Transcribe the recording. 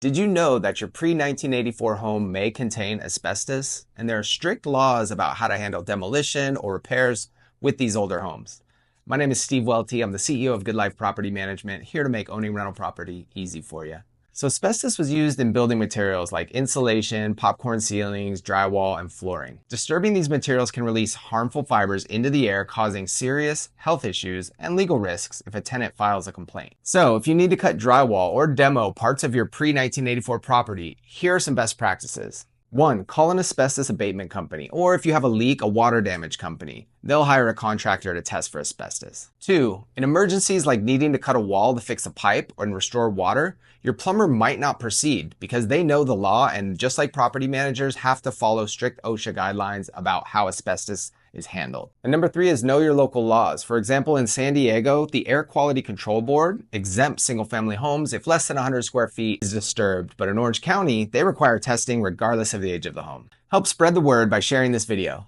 Did you know that your pre-1984 home may contain asbestos? And there are strict laws about how to handle demolition or repairs with these older homes. My name is Steve Welty. I'm the CEO of Good Life Property Management, here to make owning rental property easy for you. So asbestos was used in building materials like insulation, popcorn ceilings, drywall, and flooring. Disturbing these materials can release harmful fibers into the air, causing serious health issues and legal risks if a tenant files a complaint. So if you need to cut drywall or demo parts of your pre-1984 property, here are some best practices. 1. Call an asbestos abatement company, or if you have a leak, a water damage company. They'll hire a contractor to test for asbestos. 2. In emergencies like needing to cut a wall to fix a pipe or restore water, your plumber might not proceed because they know the law and, just like property managers, have to follow strict OSHA guidelines about how asbestos is handled. And number 3 is know your local laws. For example, in San Diego, the Air Quality Control Board exempts single-family homes if less than 100 square feet is disturbed, but in Orange County, they require testing regardless of the age of the home. Help spread the word by sharing this video.